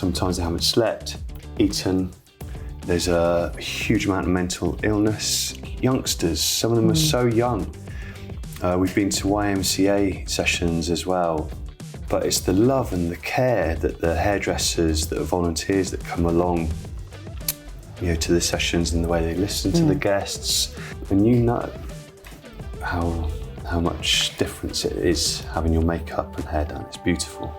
Sometimes they haven't slept, eaten. There's a huge amount of mental illness. Youngsters, some of them are so young. We've been to YMCA sessions as well, but it's the love and the care that the hairdressers, that are volunteers that come along, to the sessions and the way they listen to the guests. And you know how much difference it is having your makeup and hair done. It's beautiful.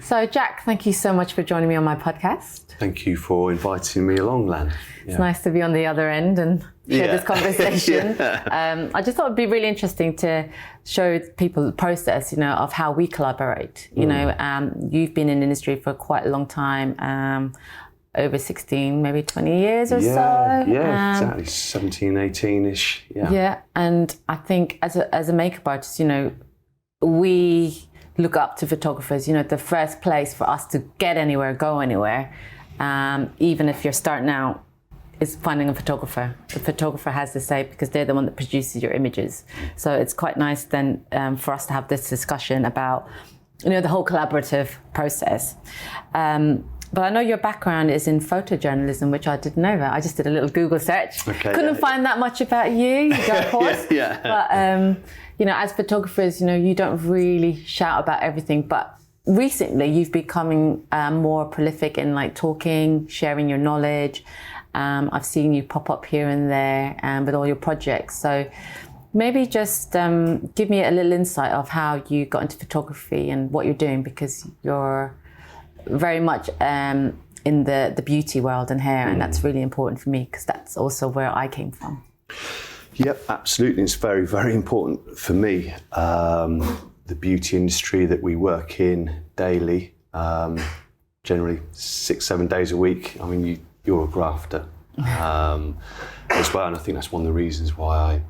So Jack, thank you so much for joining me on my podcast. Thank you for inviting me along, Lan. It's nice to be on the other end and share this conversation. I just thought it'd be really interesting to show people the process, of how we collaborate. You've been in the industry for quite a long time, over 16, maybe 20 years or so. Yeah, exactly, 17, 18-ish, Yeah, and I think as a makeup artist, we look up to photographers. The first place for us to get anywhere, go anywhere, even if you're starting out, is finding a photographer. The photographer has to say, because they're the one that produces your images. So it's quite nice then for us to have this discussion about, the whole collaborative process. But I know your background is in photojournalism, which I didn't know about. I just did a little Google search. Couldn't find that much about you, of course. But, as photographers, you don't really shout about everything. But recently, you've becoming more prolific in talking, sharing your knowledge. I've seen you pop up here and there with all your projects. So maybe just give me a little insight of how you got into photography and what you're doing, because you're very much in the beauty world and hair, and that's really important for me because that's also where I came from. Yep, absolutely. It's very, very important for me. The beauty industry that we work in daily, generally 6-7 days a week. I mean, you're a grafter as well, and I think that's one of the reasons why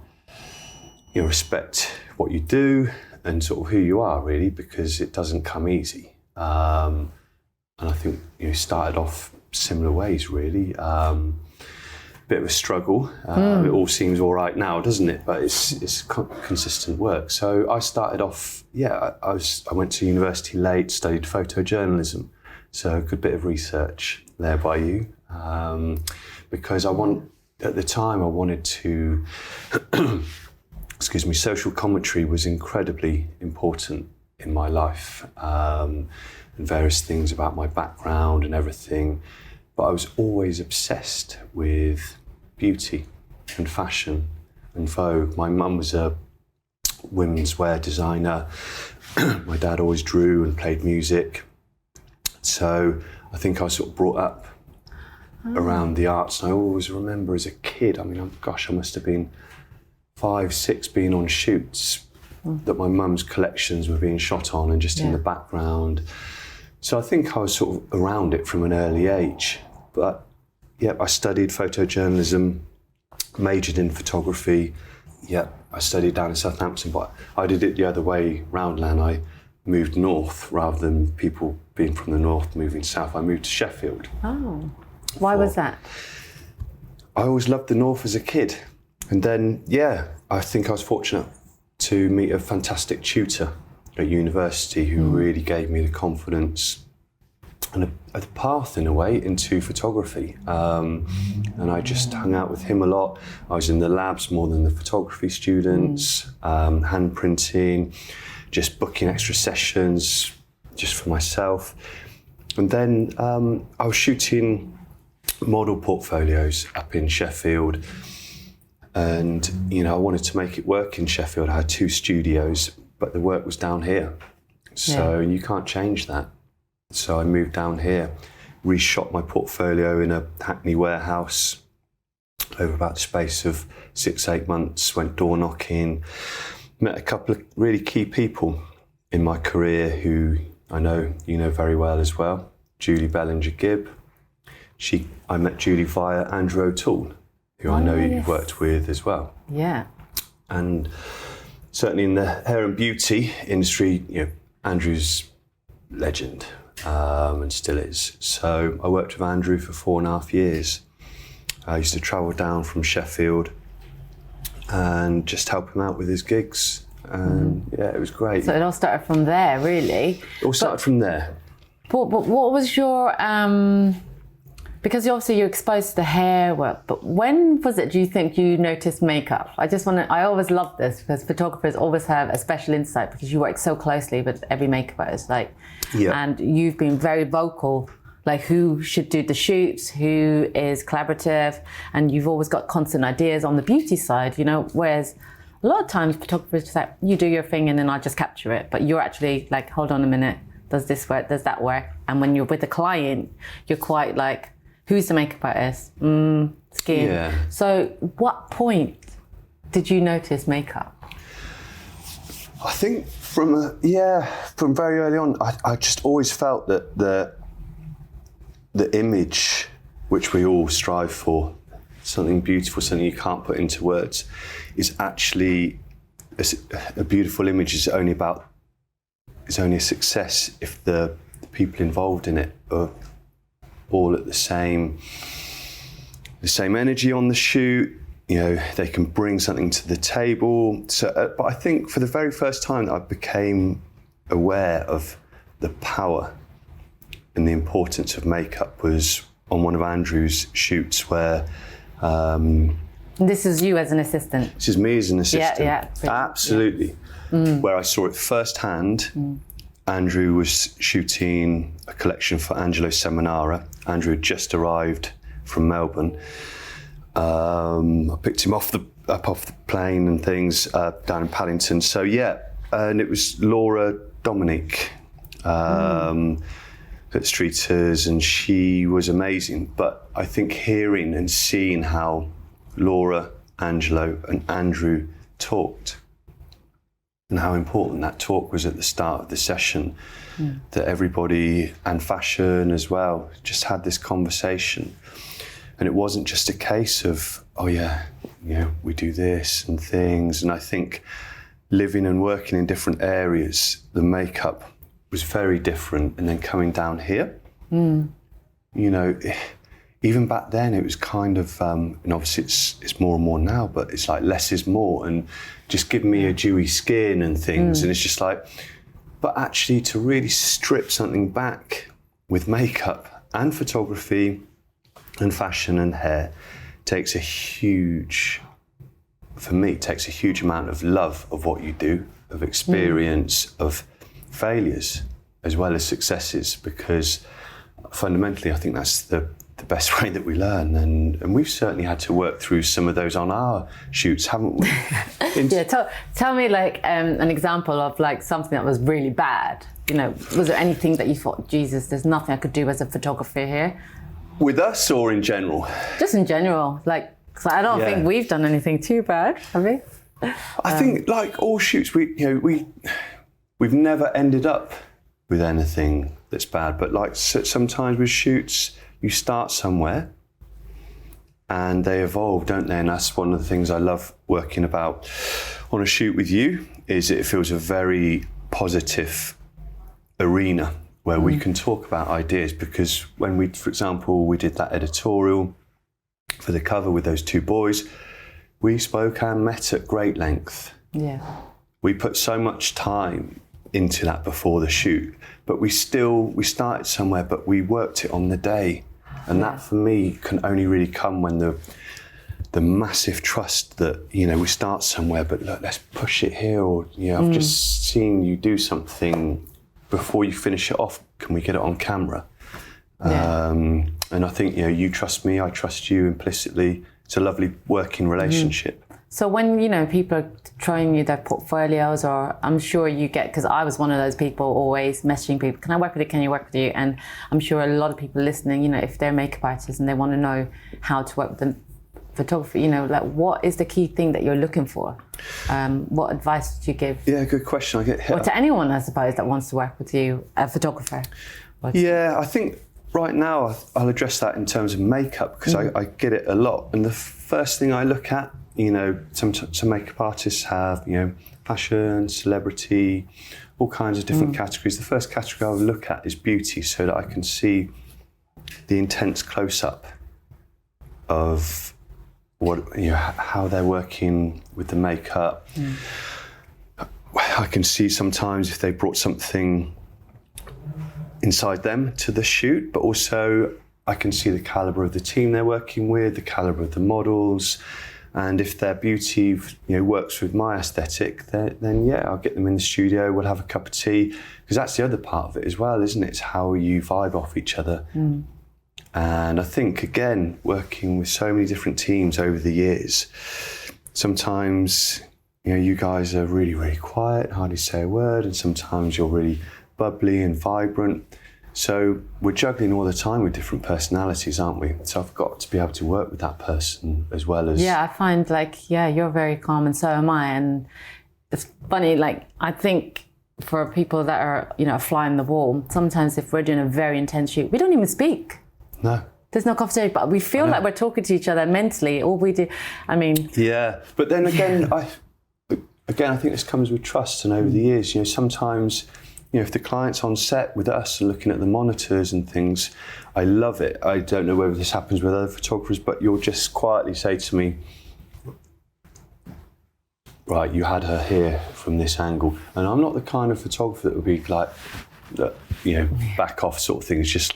I respect what you do and sort of who you are, really, because it doesn't come easy. And I think you started off similar ways, really. Bit of a struggle. It all seems all right now, doesn't it? But it's consistent work. So I started off, I went to university late, studied photojournalism. So a good bit of research there by you. Because at the time I wanted to, social commentary was incredibly important in my life. And various things about my background and everything. But I was always obsessed with beauty and fashion and Vogue. My mum was a women's wear designer. My dad always drew and played music. So I think I was sort of brought up around the arts. And I always remember as a kid, I must have been 5, 6 being on shoots that my mum's collections were being shot on and just in the background. So I think I was sort of around it from an early age. But I studied photojournalism, majored in photography. I studied down in Southampton, but I did it the other way round, Lan. I moved north rather than people being from the north moving south. I moved to Sheffield. Oh, why was that? I always loved the north as a kid. And then, I think I was fortunate to meet a fantastic tutor at university who really gave me the confidence and a path in a way into photography. And I just hung out with him a lot. I was in the labs more than the photography students, hand printing, just booking extra sessions just for myself. And then I was shooting model portfolios up in Sheffield. And, I wanted to make it work in Sheffield. I had 2 studios, but the work was down here. So you can't change that. So I moved down here, reshot my portfolio in a Hackney warehouse over about the space of 6-8 months, went door knocking, met a couple of really key people in my career who I know you know very well as well. Julie Bellinger-Gibb. I met Julie via Andrew O'Toole, who I know you've worked with as well. Yeah. And certainly in the hair and beauty industry, Andrew's legend, and still is. So I worked with Andrew for 4.5 years. I used to travel down from Sheffield and just help him out with his gigs. And yeah, it was great. So it all started from there, really. It all started from there. But what was your, because obviously you're exposed to the hair work, but when was it, do you think, you noticed makeup? I always love this because photographers always have a special insight because you work so closely with every makeup artist, and you've been very vocal, like who should do the shoots, who is collaborative, and you've always got constant ideas on the beauty side, whereas a lot of times photographers just like, you do your thing and then I'll just capture it, but you're actually like, hold on a minute, does this work, does that work? And when you're with a client, you're quite like, who's the makeup artist? Skin. Yeah. So what point did you notice makeup? I think from very early on, I just always felt that the image which we all strive for, something beautiful, something you can't put into words, is actually a beautiful image is only a success if the people involved in it are all at the same energy on the shoot. They can bring something to the table. So, but I think for the very first time I became aware of the power and the importance of makeup was on one of Andrew's shoots where. This is you as an assistant. This is me as an assistant. Yeah. Absolutely. Yeah. Where I saw it firsthand. Andrew was shooting a collection for Angelo Seminara. Andrew had just arrived from Melbourne. I picked him up off the plane and things down in Paddington. So and it was Laura Dominique at Streeters, and she was amazing. But I think hearing and seeing how Laura, Angelo and Andrew talked and how important that talk was at the start of the session, that everybody, and fashion as well, just had this conversation. And it wasn't just a case of, we do this and things. And I think living and working in different areas, the makeup was very different. And then coming down here, even back then it was kind of, and obviously it's more and more now, but it's like less is more, and just give me a dewy skin and things. And it's just like, but actually to really strip something back with makeup and photography and fashion and hair takes a huge amount of love of what you do, of experience, of failures as well as successes, because fundamentally I think that's the best way that we learn, and we've certainly had to work through some of those on our shoots, haven't we? Tell me like an example of like something that was really bad. Was there anything that you thought, Jesus, there's nothing I could do as a photographer here? With us or in general? Just in general, like, 'cause I don't think we've done anything too bad, have we? I think like all shoots, we've never ended up with anything that's bad, but like sometimes with shoots, you start somewhere and they evolve, don't they? And that's one of the things I love working about on a shoot with you, is it feels a very positive arena where we can talk about ideas. Because when for example, we did that editorial for the cover with those two boys, we spoke and met at great length. Yeah. We put so much time into that before the shoot, but we started somewhere, but we worked it on the day. And that for me can only really come when the massive trust that, we start somewhere, but look, let's push it here, or, I've just seen you do something, before you finish it off, can we get it on camera? Yeah. And I think, you trust me, I trust you implicitly. It's a lovely working relationship. So when, people are showing you their portfolios, or I'm sure you get, because I was one of those people always messaging people, can I work with you, can you work with you? And I'm sure a lot of people listening, if they're makeup artists and they want to know how to work with the photography, like what is the key thing that you're looking for? What advice would you give? Yeah, good question. I get hit. Or to anyone, I suppose, that wants to work with you, a photographer. Yeah, I think right now I'll address that in terms of makeup, because I get it a lot. And the first thing I look at, some makeup artists have, fashion, celebrity, all kinds of different categories. The first category I'll look at is beauty, so that I can see the intense close-up of how they're working with the makeup. I can see sometimes if they brought something inside them to the shoot, but also I can see the caliber of the team they're working with, the caliber of the models, and if their beauty, works with my aesthetic, then yeah, I'll get them in the studio. We'll have a cup of tea, because that's the other part of it as well, isn't it? It's how you vibe off each other. And I think, again, working with so many different teams over the years, sometimes, you guys are really, really quiet, hardly say a word, and sometimes you're really bubbly and vibrant. So we're juggling all the time with different personalities, aren't we? So I've got to be able to work with that person as well as... Yeah, I find you're very calm and so am I. And it's funny, I think for people that are, a fly on the wall, sometimes if we're doing a very intense shoot, we don't even speak. No. There's no conversation, but we feel like we're talking to each other mentally. All we do, Yeah, but then again, I think this comes with trust, and over the years, sometimes, if the client's on set with us and looking at the monitors and things, I love it. I don't know whether this happens with other photographers, but you'll just quietly say to me, right, you had her here from this angle. And I'm not the kind of photographer that would be like, back off sort of thing. It's just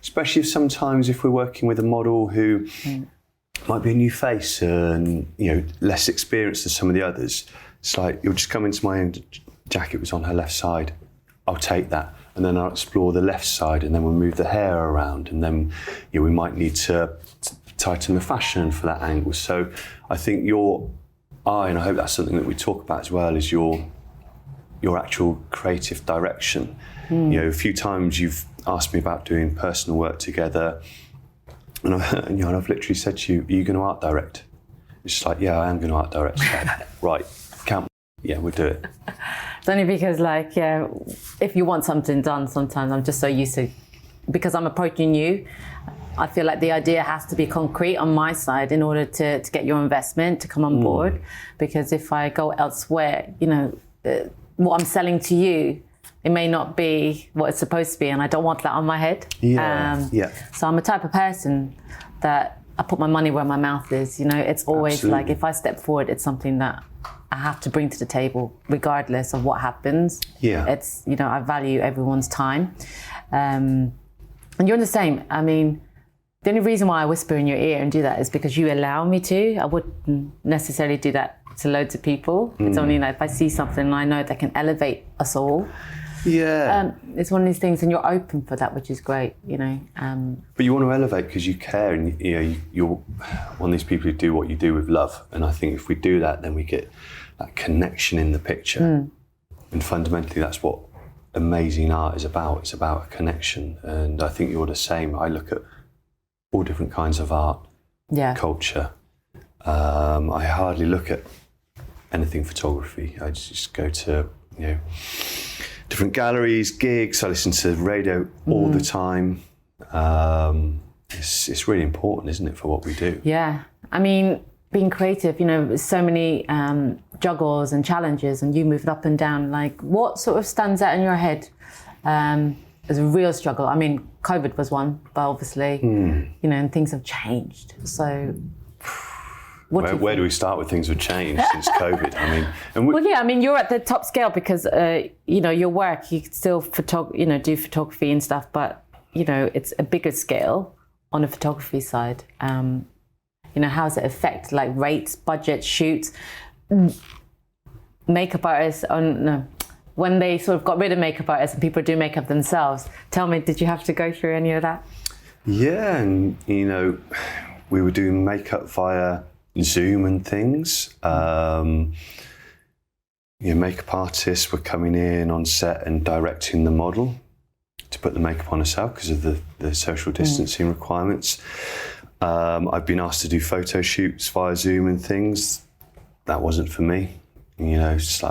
especially sometimes if we're working with a model who might be a new face and, less experienced than some of the others. It's you'll just come into my jacket was on her left side. I'll take that. And then I'll explore the left side, and then we'll move the hair around, and then we might need to tighten the fashion for that angle. So I think your eye, and I hope that's something that we talk about as well, is your actual creative direction. A few times you've asked me about doing personal work together, and I've literally said to you, are you going to art direct? It's just yeah, I am going to art direct. Right, we'll do it. It's only because if you want something done, sometimes I'm just so used to, because I'm approaching you, I feel like the idea has to be concrete on my side in order to get your investment to come on board. Because if I go elsewhere, what I'm selling to you, it may not be what it's supposed to be, and I don't want that on my head. So I'm a type of person that I put my money where my mouth is. It's always Absolutely. if I step forward, it's something that I have to bring to the table, regardless of what happens. Yeah. It's I value everyone's time, and you're the same. The only reason why I whisper in your ear and do that is because you allow me to. I wouldn't necessarily do that to loads of people. It's only if I see something and I know that can elevate us all. Yeah. It's one of these things, and you're open for that, which is great, But you want to elevate because you care, and you're one of these people who do what you do with love. And I think if we do that, then we get that connection in the picture. And fundamentally, that's what amazing art is about. It's about a connection. And I think you're the same. I look at all different kinds of art, culture. I hardly look at anything photography. I just go to, different galleries, gigs. I listen to radio all the time. It's really important, isn't it, for what we do? Yeah. Being creative, so many juggles and challenges, and you moved up and down. What sort of stands out in your head as a real struggle? COVID was one, but obviously, and things have changed. So where do we start with things have changed since COVID? You're at the top scale because, your work, you still do photography and stuff, but, it's a bigger scale on the photography side. How does it affect rates, budget, shoots, makeup artists? When they sort of got rid of makeup artists and people do makeup themselves, tell me, did you have to go through any of that? Yeah, and we were doing makeup via Zoom and things. Makeup artists were coming in on set and directing the model to put the makeup on herself because of the social distancing requirements. I've been asked to do photo shoots via Zoom and things. That wasn't for me. It's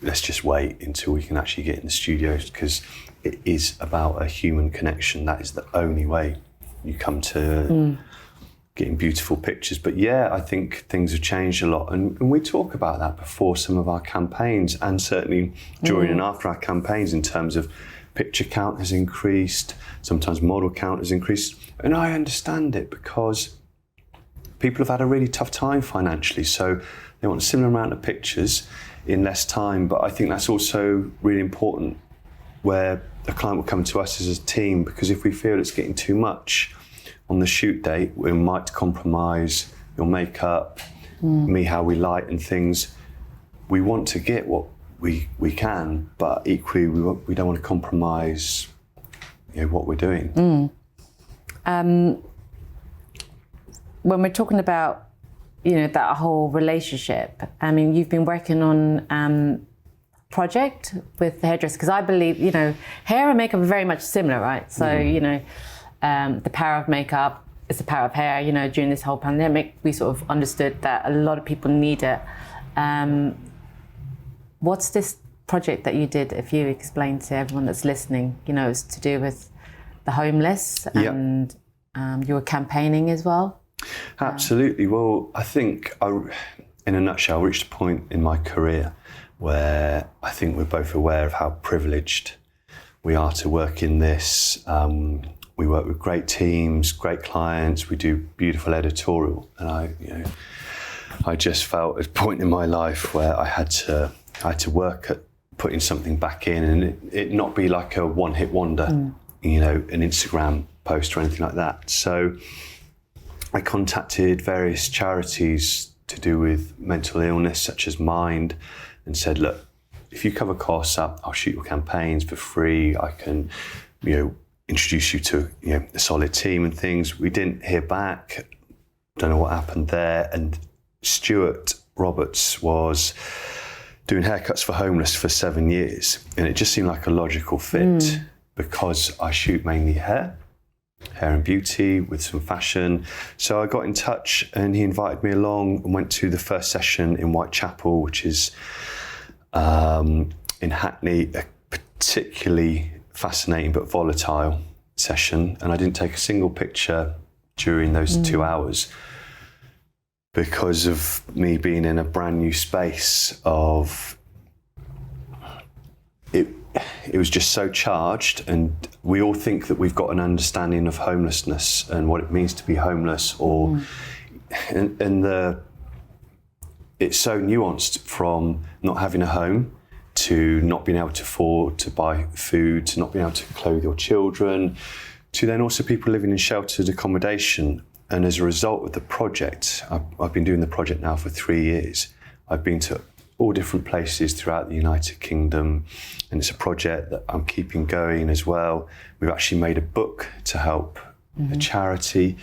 let's just wait until we can actually get in the studios, because it is about a human connection. That is the only way you come to getting beautiful pictures. But yeah, I think things have changed a lot. And we talk about that before some of our campaigns, and certainly during and after our campaigns, in terms of picture count has increased, sometimes model count has increased. And I understand it, because people have had a really tough time financially, so they want a similar amount of pictures in less time. But I think that's also really important, where a client will come to us as a team, because if we feel it's getting too much on the shoot date, we might compromise your makeup, me, how we light and things. We want to get what we can, but equally we don't want to compromise, what we're doing. When we're talking about, that whole relationship, I mean, you've been working on project with the hairdresser, because I believe, hair and makeup are very much similar, right? So, the power of makeup is the power of hair. During this whole pandemic, we sort of understood that a lot of people need it. What's this project that you did, if you explain to everyone that's listening? It's to do with the homeless, and you were campaigning as well. Absolutely. Well, I think in a nutshell, I reached a point in my career where I think we're both aware of how privileged we are to work in this. We work with great teams, great clients. We do beautiful editorial, and I just felt at a point in my life where I had to work at putting something back in, and it not be like a one-hit wonder, an Instagram post or anything like that. So I contacted various charities to do with mental illness, such as Mind, and said, look, if you cover costs up, I'll shoot your campaigns for free. I can, introduce you to, a solid team and things. We didn't hear back. Don't know what happened there. And Stuart Roberts was doing haircuts for homeless for 7 years. And it just seemed like a logical fit because I shoot mainly hair and beauty with some fashion. So I got in touch and he invited me along and went to the first session in Whitechapel, which is in Hackney, a particularly fascinating but volatile session. And I didn't take a single picture during those 2 hours because of me being in a brand new space of it. It was just so charged, and we all think that we've got an understanding of homelessness and what it means to be homeless, or it's so nuanced, from not having a home to not being able to afford to buy food, to not being able to clothe your children, to then also people living in sheltered accommodation. And as a result of the project, I've been doing the project now for 3 years. I've been to all different places throughout the United Kingdom, and it's a project that I'm keeping going as well. We've actually made a book to help a charity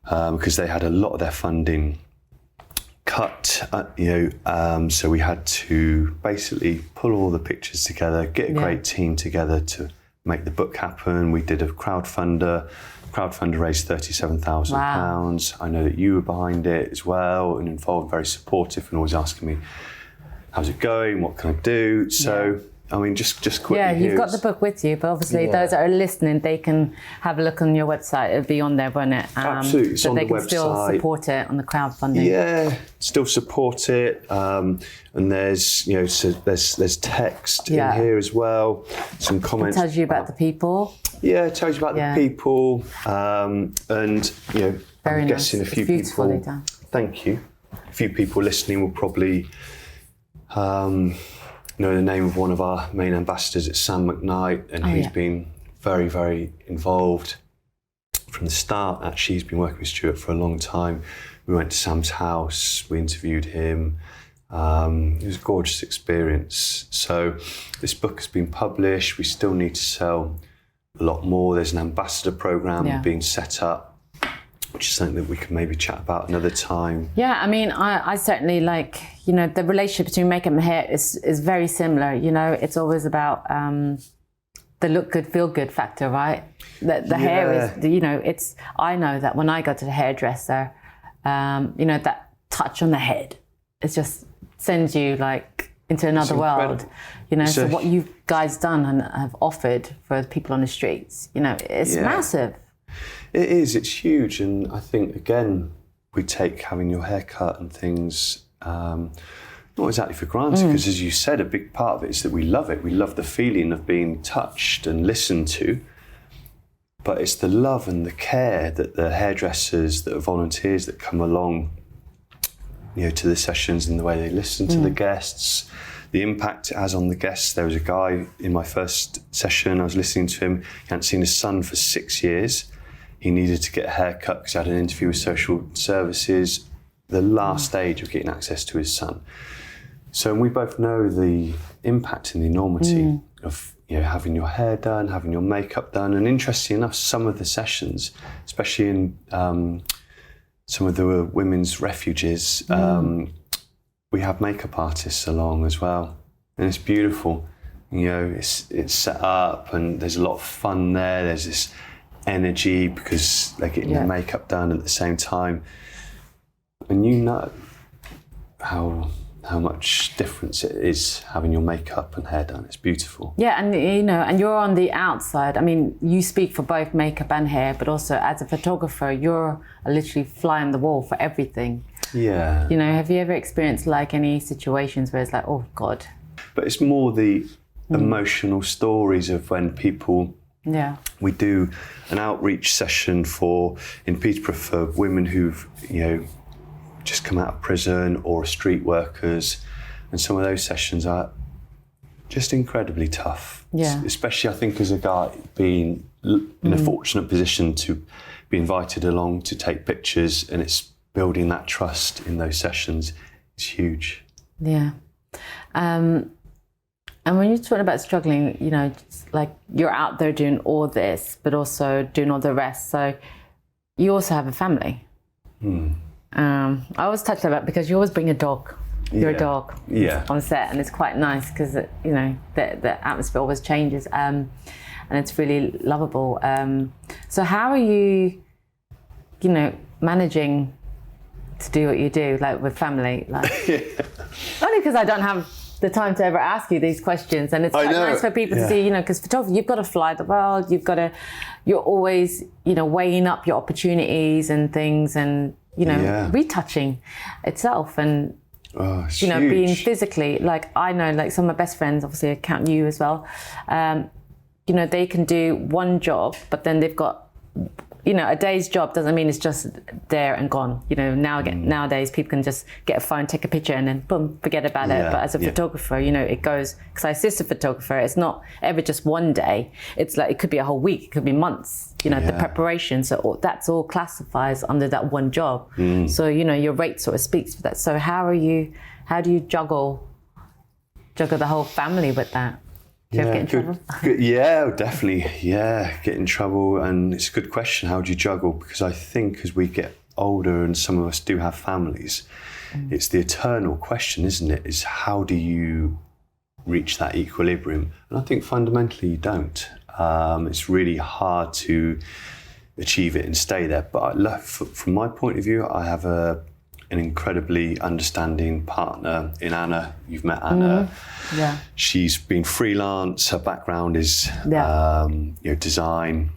because they had a lot of their funding cut, so we had to basically pull all the pictures together, get a great team together to make the book happen. We did a crowdfunder raised £37,000. I know that you were behind it as well and involved, very supportive, and always asking me, how's it going? What can I do? So, I mean, just quickly. Yeah, you've got the book with you, but obviously those that are listening, they can have a look on your website. It'll be on there, won't it? Absolutely, it's so on they the can website. still support it on the crowdfunding. Yeah, still support it. And there's, so there's text in here as well. Some comments. It tells you about the people. Yeah, it tells you about the people. And, Very I'm nice. guessing a few It's beautifully people. done. Thank you. A few people listening will probably know the name of one of our main ambassadors. It's Sam McKnight, and he's been very, very involved from the start. Actually, he's been working with Stuart for a long time. We went to Sam's house, we interviewed him. It was a gorgeous experience. So this book has been published. We still need to sell a lot more. There's an ambassador program being set up, which is something that we can maybe chat about another time. Yeah, I mean, I certainly like, the relationship between makeup and hair is very similar. It's always about the look good, feel good factor, right? The hair is, I know that when I go to the hairdresser, that touch on the head, it just sends you like into another world. So what you guys done and have offered for people on the streets, it's massive. It is, it's huge. And I think, again, we take having your hair cut and things not exactly for granted, because as you said, a big part of it is that we love it. We love the feeling of being touched and listened to. but it's the love and the care that the hairdressers, that are volunteers that come along, to the sessions, and the way they listen to the guests, the impact it has on the guests. There was a guy in my first session, I was listening to him, he hadn't seen his son for 6 years. He needed to get a haircut because he had an interview with social services, the last stage of getting access to his son. So we both know the impact and the enormity of having your hair done, having your makeup done. And interestingly enough, some of the sessions, especially in some of the women's refuges, we have makeup artists along as well. And it's beautiful. It's set up and there's a lot of fun there. There's this energy because they're getting their makeup done at the same time. And how much difference it is having your makeup and hair done. It's beautiful. Yeah, and and you're on the outside. I mean, you speak for both makeup and hair, but also as a photographer, you're literally fly on the wall for everything. Yeah. Have you ever experienced like any situations where it's like, oh God? But it's more the emotional stories of when people. Yeah. We do an outreach session in Peterborough for women who've just come out of prison or are street workers, and some of those sessions are just incredibly tough. Yeah. Especially, I think, as a guy being in a fortunate position to be invited along to take pictures, and it's building that trust in those sessions is huge. Yeah. And when you're talking about struggling, just like you're out there doing all this, but also doing all the rest. So you also have a family. I always touch on that because you always bring a dog, your dog on set, and it's quite nice because the atmosphere always changes, and it's really lovable. So how are you, managing to do what you do, like with family? Like, only because I don't have the time to ever ask you these questions, and it's quite nice for people to see, because photography, you've got to fly the world, you're always, weighing up your opportunities and things, and retouching itself, and being physically, like I know, like some of my best friends, obviously I count you as well, they can do one job, but then they've got a day's job doesn't mean it's just there and gone. Nowadays people can just get a phone, take a picture, and then boom, forget about it. But as a photographer, it goes, because I assist a photographer, it's not ever just one day. It's like, it could be a whole week, it could be months, the preparation. So that's all classifies under that one job. So, your rate sort of speaks for that. So how do you juggle the whole family with that? Do you ever get in trouble? Yeah, definitely. Yeah, get in trouble. And it's a good question. How do you juggle? Because I think as we get older, and some of us do have families, it's the eternal question, isn't it? Is how do you reach that equilibrium? And I think fundamentally you don't. It's really hard to achieve it and stay there. But from my point of view, I have an incredibly understanding partner in Anna. You've met Anna. Yeah. She's been freelance. Her background is design.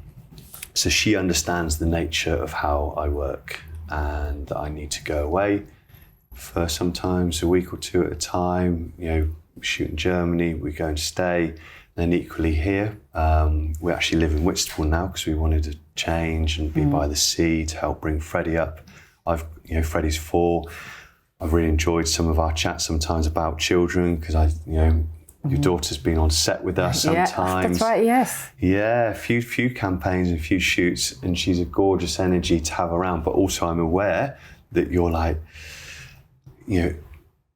So she understands the nature of how I work, and I need to go away for sometimes a week or two at a time. Shoot in Germany, we go and stay. Then equally here, we actually live in Whitstable now because we wanted to change and be by the sea to help bring Freddie up. Freddie's 4. I've really enjoyed some of our chats sometimes about children because your daughter's been on set with us sometimes. Yeah, that's right, yes. Yeah, a few campaigns and a few shoots, and she's a gorgeous energy to have around. But also I'm aware that you're like,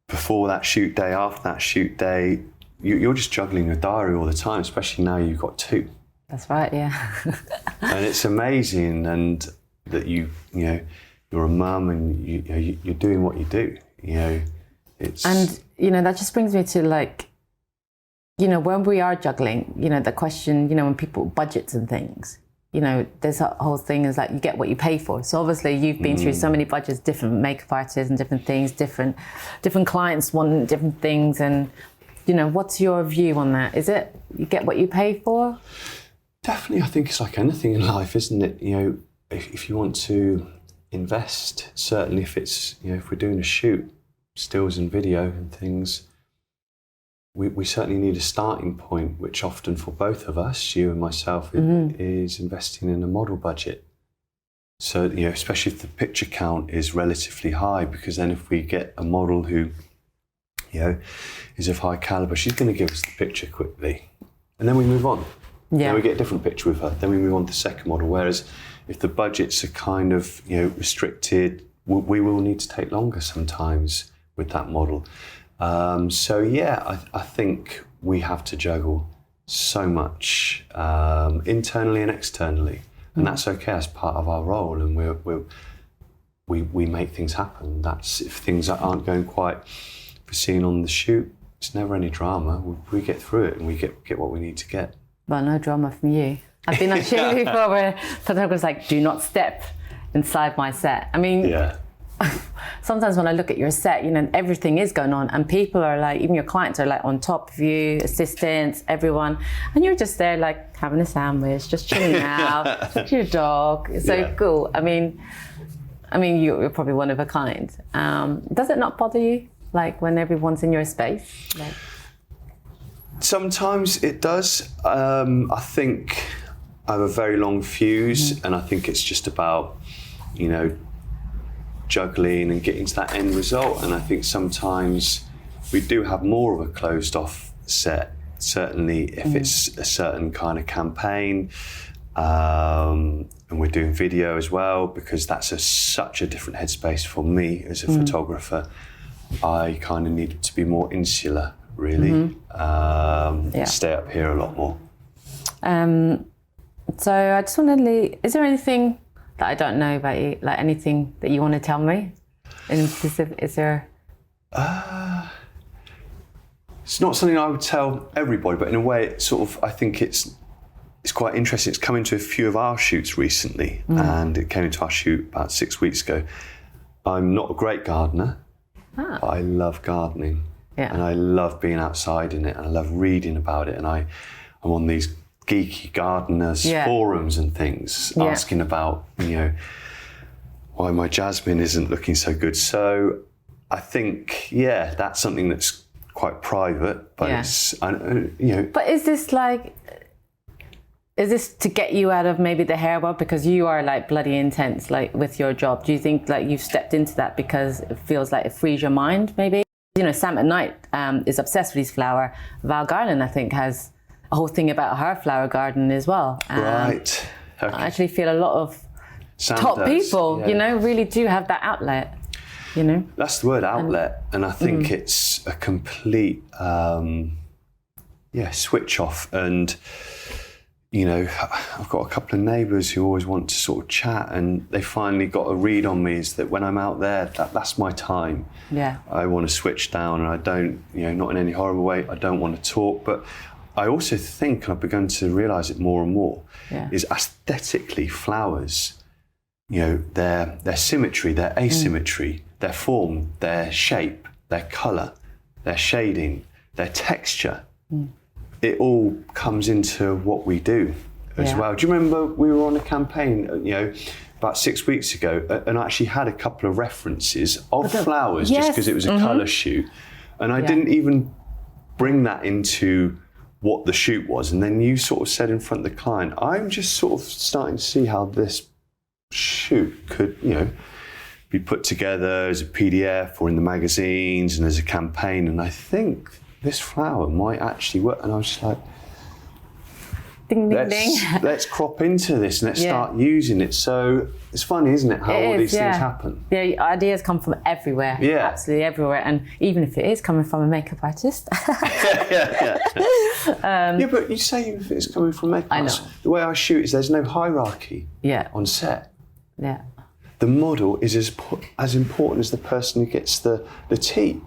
before that shoot day, after that shoot day, you're just juggling your diary all the time, especially now you've got 2. That's right, yeah. And it's amazing, and that you're a mum and you're doing what you do. It's that just brings me to like, when we are juggling, the question, when people budgets and things, there's a whole thing is like you get what you pay for. So obviously you've been through so many budgets, different makeup artists and different things, different clients want different things, and what's your view on that? Is it you get what you pay for? Definitely, I think it's like anything in life, isn't it? If you want to invest, certainly if it's if we're doing a shoot, stills and video and things, we certainly need a starting point, which often for both of us, you and myself, is investing in a model budget. So, especially if the picture count is relatively high, because then if we get a model who, is of high caliber, she's going to give us the picture quickly. And then we move on. Yeah. Then we get a different picture with her. Then we move on to the second model. Whereas if the budgets are kind of, restricted, we will need to take longer sometimes with that model. I think we have to juggle so much internally and externally. And that's okay as part of our role, and we make things happen. That's if things aren't going quite foreseen on the shoot, it's never any drama. We get through it and we get what we need to get. Well, no drama from you. I've been on shoot before where photographers like, do not step inside my set. I mean, sometimes when I look at your set, everything is going on, and people are like, even your clients are like on top of you, assistants, everyone, and you're just there like having a sandwich, just chilling out with your dog. It's so cool. I mean, you're probably one of a kind. Does it not bother you, like when everyone's in your space? Like... Sometimes it does. I think I have a very long fuse, and I think it's just about, juggling and getting to that end result. And I think sometimes we do have more of a closed off set, certainly if it's a certain kind of campaign, and we're doing video as well, because that's such a different headspace for me as a photographer. I kind of need to be more insular, really. Stay up here a lot more. So I just want to is there anything that I don't know about you, like anything that you want to tell me in specific? Is there? It's not something I would tell everybody, but in a way, it's sort of, I think it's quite interesting. It's come into a few of our shoots recently, and it came into our shoot about 6 weeks ago. I'm not a great gardener, but I love gardening, and I love being outside in it, and I love reading about it, and I'm on these geeky gardeners forums and things, asking about, why my jasmine isn't looking so good. So I think, that's something that's quite private, but it's, But is this to get you out of maybe the hair world, because you are like bloody intense, like with your job? Do you think like you've stepped into that because it feels like it frees your mind, maybe? Sam at Night is obsessed with his flower. Val Garland, I think, has a whole thing about her flower garden as well. Right. Okay. I actually feel a lot of top people, really do have that outlet, That's the word, outlet. And I think it's a complete, switch off. And, I've got a couple of neighbours who always want to sort of chat, and they finally got a read on me is that when I'm out there, that's my time. Yeah. I want to switch down, and I don't, not in any horrible way, I don't want to talk, but I also think, and I've begun to realise it more and more, is aesthetically flowers, their symmetry, their asymmetry, their form, their shape, their colour, their shading, their texture. It all comes into what we do as well. Do you remember we were on a campaign, about 6 weeks ago, and I actually had a couple of references of flowers just because it was a colour shoot, and I didn't even bring that into what the shoot was. And then you sort of said in front of the client, I'm just sort of starting to see how this shoot could, be put together as a PDF or in the magazines and as a campaign. And I think this flower might actually work. And I was just like, ding, ding, ding. Let's crop into this and let's start using it. So it's funny, isn't it, how all these things happen? Yeah, ideas come from everywhere. Yeah. Absolutely everywhere. And even if it is coming from a makeup artist. But you say if it's coming from a makeup artist. The way I shoot is there's no hierarchy on set. Yeah. The model is as important as the person who gets the tea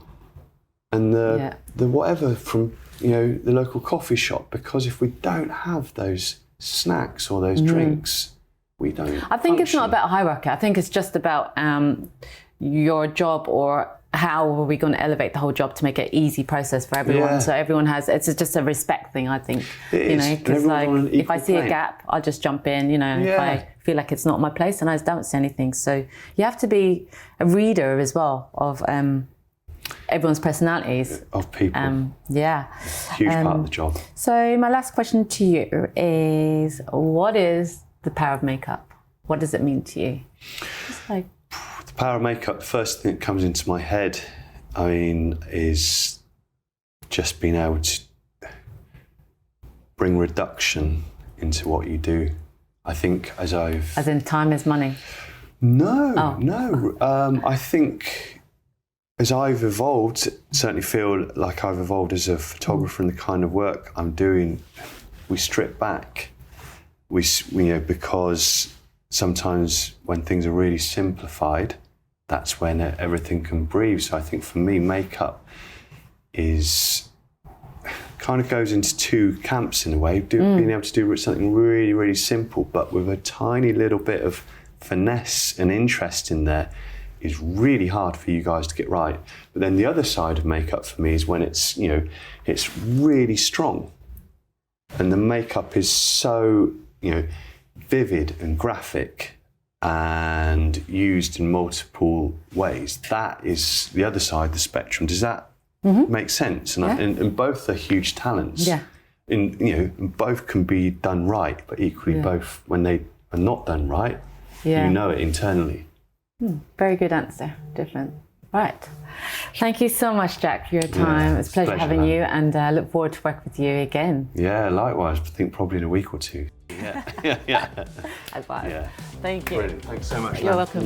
and the whatever from the local coffee shop, because if we don't have those snacks or those drinks, we don't I think it's not about hierarchy. I think it's just about your job, or how are we going to elevate the whole job to make it an easy process for everyone. So everyone has, it's just a respect thing, I think. Because like if I see a gap, I'll just jump in, if I feel like it's not my place, and I don't see anything. So you have to be a reader as well of everyone's personalities. Of people. Yeah. Huge part of the job. So my last question to you is, what is the power of makeup? What does it mean to you? Just like... The power of makeup, the first thing that comes into my head, I mean, is just being able to bring reduction into what you do. I think as in time is money? No. I think as I've evolved, certainly feel like I've evolved as a photographer and the kind of work I'm doing, we strip back. Because sometimes when things are really simplified, that's when everything can breathe. So I think for me, makeup kind of goes into two camps in a way. Being able to do something really, really simple, but with a tiny little bit of finesse and interest in there is really hard for you guys to get right. But then the other side of makeup for me is when it's really strong. And the makeup is so, vivid and graphic and used in multiple ways. That is the other side of the spectrum. Does that make sense? And both are huge talents. Yeah. And both can be done right, but equally both, when they are not done right, you know it internally. Very good answer. Different. Right. Thank you so much, Jack, for your time. It's a pleasure having you, and I look forward to working with you again. Yeah, likewise. I think probably in a week or two. Yeah. Advice. Yeah. Thank you. Brilliant. Thanks so much. You're welcome.